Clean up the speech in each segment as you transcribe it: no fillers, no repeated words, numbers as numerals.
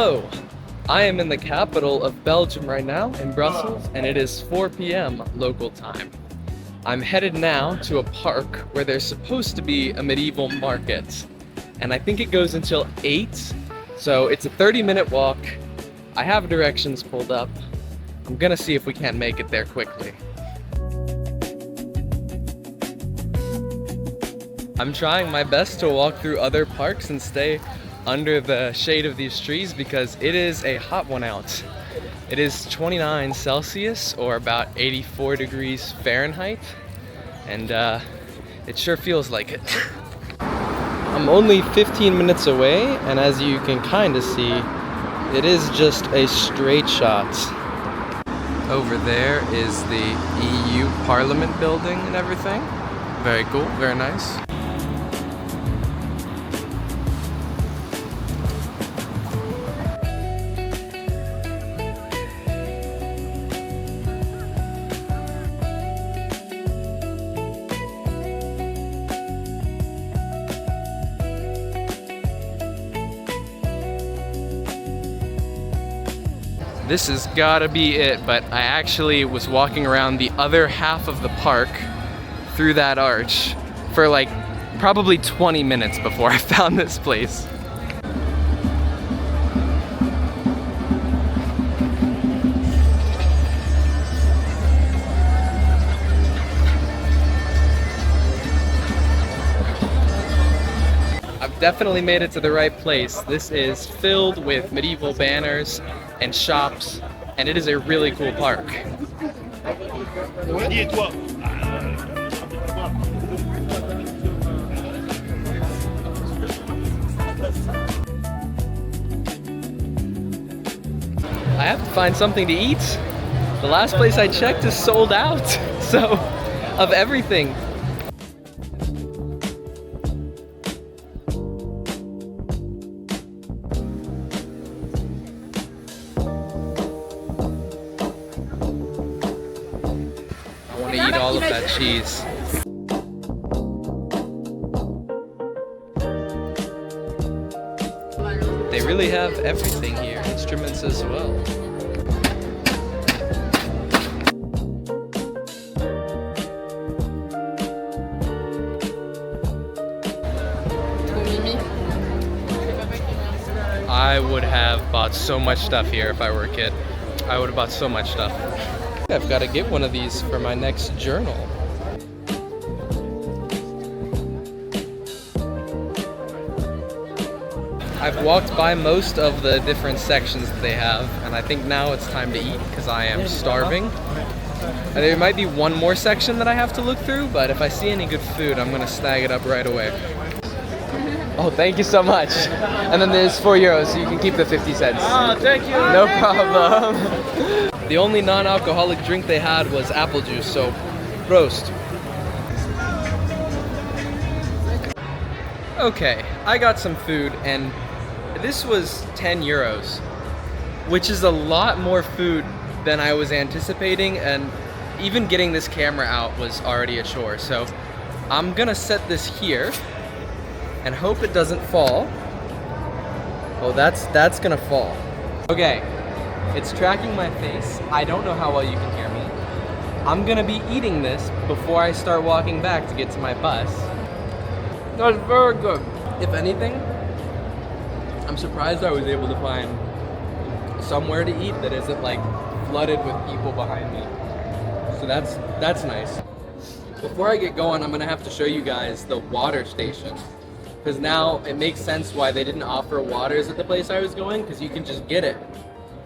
Hello, I am in the capital of Belgium right now, in Brussels, and it is 4 p.m. local time. I'm headed now to a park where there's supposed to be a medieval market, and I think it goes until 8, so it's a 30-minute walk. I have directions pulled up. I'm gonna see if we can't make it there quickly. I'm trying my best to walk through other parks and stay under the shade of these trees because it is a hot one out. It is 29 Celsius or about 84 degrees Fahrenheit, and it sure feels like it. I'm only 15 minutes away, and as you can kind of see, it is just a straight shot. Over there is the EU Parliament building and everything. Very cool, very nice. This has gotta be it, but I actually was walking around the other half of the park through that arch for like probably 20 minutes before I found this place. I've definitely made it to the right place. This is filled with medieval banners and shops, and it is a really cool park. I have to find something to eat. The last place I checked is sold out, so of everything. I want to eat all of that cheese. They really have everything here, instruments as well. I would have bought so much stuff here if I were a kid. I would have bought so much stuff. I've got to get one of these for my next journal. I've walked by most of the different sections that they have, and I think now it's time to eat because I am starving. And there might be one more section that I have to look through, but if I see any good food, I'm gonna snag it up right away. Oh, thank you so much. And then there's €4, so you can keep the 50 cents. Oh, thank you. No problem. The only non-alcoholic drink they had was apple juice, so roast. Okay, I got some food, and this was €10, which is a lot more food than I was anticipating, and even getting this camera out was already a chore. So I'm gonna set this here and hope it doesn't fall. Oh, that's gonna fall. Okay. It's tracking my face. I don't know how well you can hear me. I'm gonna be eating this before I start walking back to get to my bus. That's very good. If anything, I'm surprised I was able to find somewhere to eat that isn't like flooded with people behind me. So that's nice. Before I get going, I'm gonna have to show you guys the water station, because now it makes sense why they didn't offer waters at the place I was going, because you can just get it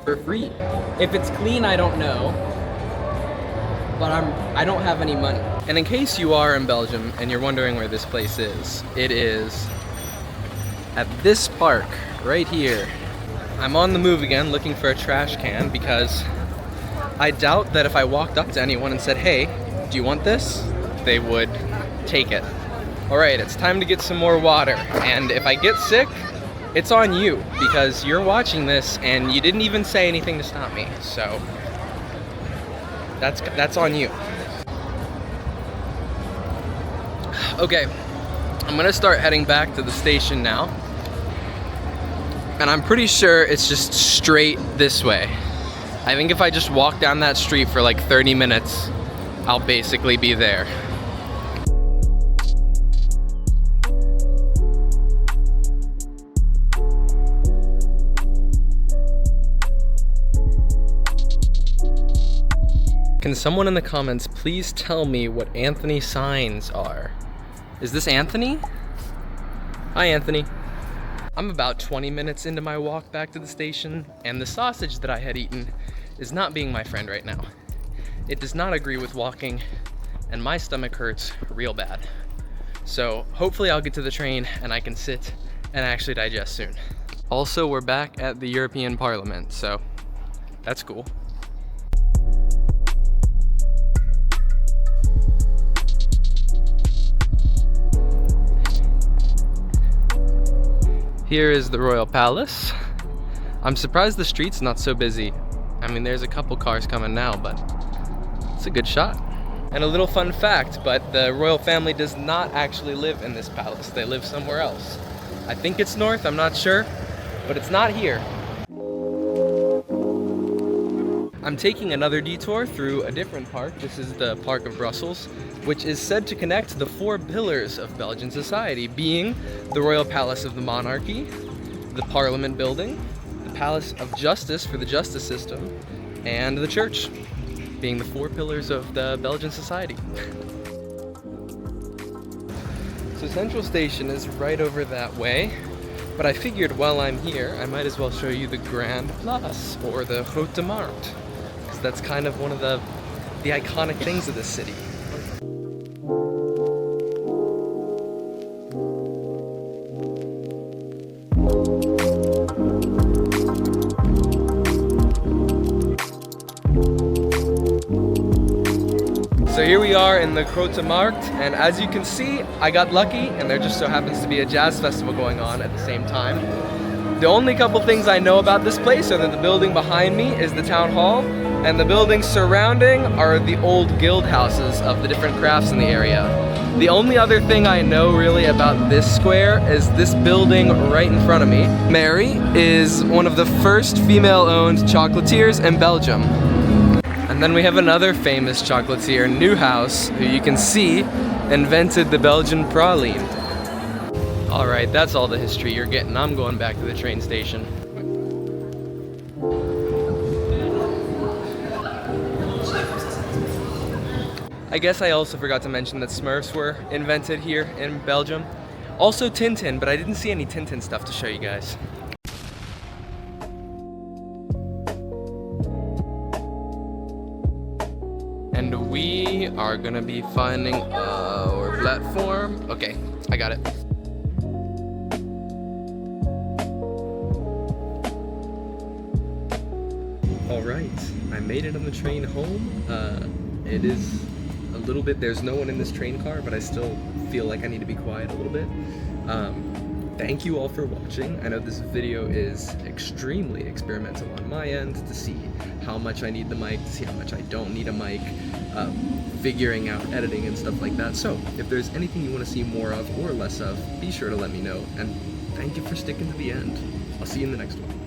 for free. If it's clean, I don't know, but I don't have any money. And in case you are in Belgium and you're wondering where this place is, it is at this park right here. I'm on the move again looking for a trash can because I doubt that if I walked up to anyone and said, hey, do you want this? They would take it. All right, it's time to get some more water, and if I get sick, it's on you, because you're watching this and you didn't even say anything to stop me, so that's on you. Okay, I'm gonna start heading back to the station now. And I'm pretty sure it's just straight this way. I think if I just walk down that street for like 30 minutes, I'll basically be there. Can someone in the comments please tell me what Anthony signs are? Is this Anthony? Hi, Anthony. I'm about 20 minutes into my walk back to the station, and the sausage that I had eaten is not being my friend right now. It does not agree with walking, and my stomach hurts real bad. So hopefully I'll get to the train and I can sit and actually digest soon. Also, we're back at the European Parliament, so that's cool. Here is the Royal Palace. I'm surprised the street's not so busy. I mean, there's a couple cars coming now, but it's a good shot. And a little fun fact, but the royal family does not actually live in this palace. They live somewhere else. I think it's north, I'm not sure, but it's not here. I'm taking another detour through a different park. This is the Park of Brussels, which is said to connect the 4 pillars of Belgian society, being the Royal Palace of the Monarchy, the Parliament Building, the Palace of Justice for the justice system, and the church, being the 4 pillars of the Belgian society. So Central Station is right over that way, but I figured while I'm here, I might as well show you the Grand Place, or the Grote Markt, because that's kind of one of the iconic things of this city. So here we are in the Grote Markt, and as you can see, I got lucky, and there just so happens to be a jazz festival going on at the same time. The only couple things I know about this place are that the building behind me is the town hall, and the buildings surrounding are the old guild houses of the different crafts in the area. The only other thing I know really about this square is this building right in front of me. Mary is one of the first female-owned chocolatiers in Belgium. And then we have another famous chocolatier, Newhouse, who you can see invented the Belgian praline. Alright, that's all the history you're getting. I'm going back to the train station. I guess I also forgot to mention that Smurfs were invented here in Belgium. Also Tintin, but I didn't see any Tintin stuff to show you guys. And we are gonna be finding our platform. Okay, I got it. Alright, I made it on the train home. It is a little bit, there's no one in this train car, but I still feel like I need to be quiet a little bit. Thank you all for watching. I know this video is extremely experimental on my end to see how much I need the mic, to see how much I don't need a mic, figuring out editing and stuff like that. So if there's anything you want to see more of or less of, be sure to let me know. And thank you for sticking to the end. I'll see you in the next one.